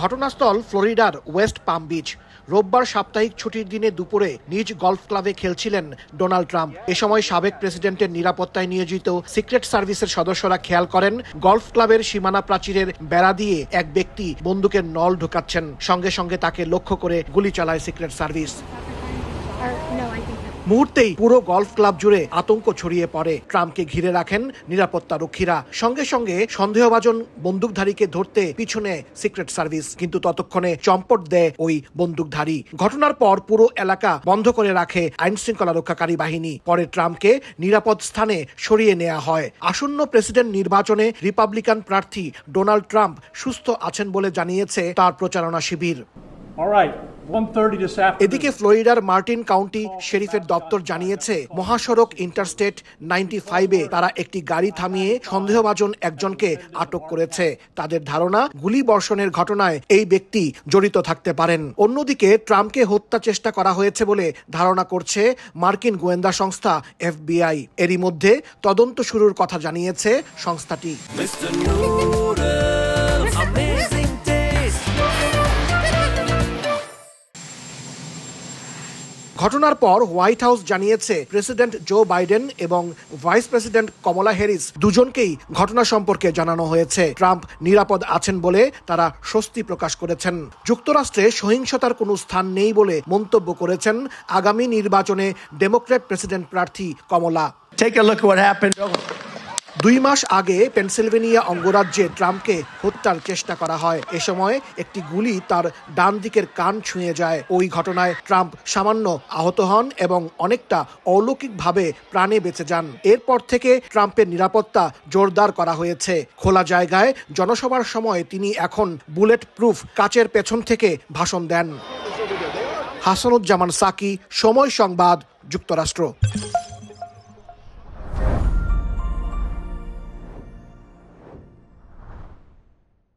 ঘটনাস্থল ফ্লোরিডার ওয়েস্ট পাম বিচ। রোববার সাপ্তাহিক ছুটির দিনে দুপুরে নিজ গলফ ক্লাবে খেলছিলেন ডোনাল্ড ট্রাম্প। এ সময় সাবেক প্রেসিডেন্টের নিরাপত্তায় নিয়োজিত সিক্রেট সার্ভিসের সদস্যরা খেয়াল করেন গলফ ক্লাবের সীমানা প্রাচীরের বেড়া দিয়ে এক ব্যক্তি বন্দুকের নল ঢোকাচ্ছেন। সঙ্গে সঙ্গে তাকে লক্ষ্য করে গুলি চালায় সিক্রেট সার্ভিস। মুহূর্তেই পুরো গলফ ক্লাব জুড়ে আতঙ্ক ছড়িয়ে পড়ে। ট্রাম্পকে ঘিরে রাখেন নিরাপত্তা রক্ষীরা। সঙ্গে সঙ্গে সন্দেহভাজন বন্দুকধারীকে ধরতে পিছনে সিক্রেট সার্ভিস, কিন্তু ততক্ষণে চম্পট দেয় ওই বন্দুকধারী। ঘটনার পর পুরো এলাকা বন্ধ করে রাখে আইন শৃঙ্খলা রক্ষাকারী বাহিনী। পরে ট্রাম্পকে নিরাপদ স্থানে সরিয়ে নেওয়া হয়। আসন্ন প্রেসিডেন্ট নির্বাচনে রিপাবলিকান প্রার্থী ডোনাল্ড ট্রাম্প সুস্থ আছেন বলে জানিয়েছে তার প্রচারণা শিবির। এদিকে ফ্লোরিডার মার্টিন কাউন্টি শেরিফের দপ্তর জানিয়েছে মহাসড়ক ইন্টারস্টেট 95-এ তারা একটি গাড়ি থামিয়ে সন্দেহভাজন একজনকে আটক করেছে। তাদের ধারণা গুলি বর্ষণের ঘটনায় এই ব্যক্তি জড়িত থাকতে পারেন। অন্যদিকে ট্রাম্পকে হত্যা চেষ্টা করা হয়েছে বলে ধারণা করছে মার্কিন গোয়েন্দা সংস্থা FBI। এরই মধ্যে তদন্ত শুরুর কথা জানিয়েছে সংস্থাটি। ঘটনার পর হোয়াইট হাউস জানিয়েছে প্রেসিডেন্ট জো বাইডেন এবং ভাইস প্রেসিডেন্ট কমলা হ্যারিস দুজনকেই ঘটনা সম্পর্কে জানানো হয়েছে। ট্রাম্প নিরাপদ আছেন বলে তারা স্বস্তি প্রকাশ করেছেন। যুক্তরাষ্ট্রে সহিংসতার কোনো স্থান নেই বলে মন্তব্য করেছেন আগামী নির্বাচনে ডেমোক্র্যাট প্রেসিডেন্ট প্রার্থী কমলা। 2 মাস আগে পেনসিলভেনিয়া অঙ্গরাজ্যে ট্রাম্পকে হত্যার চেষ্টা করা হয়। এ সময় একটি গুলি তার ডান দিকের কান ছুঁয়ে যায়। ওই ঘটনায় ট্রাম্প সামান্য আহত হন এবং অনেকটা অলৌকিকভাবে প্রাণে বেঁচে যান। এরপর থেকে ট্রাম্পের নিরাপত্তা জোরদার করা হয়েছে। খোলা জায়গায় জনসভার সময় তিনি এখন বুলেট প্রুফ কাচের পেছন থেকে ভাষণ দেন। হাসানুজ্জামান সাকি, সময় সংবাদ, যুক্তরাষ্ট্র।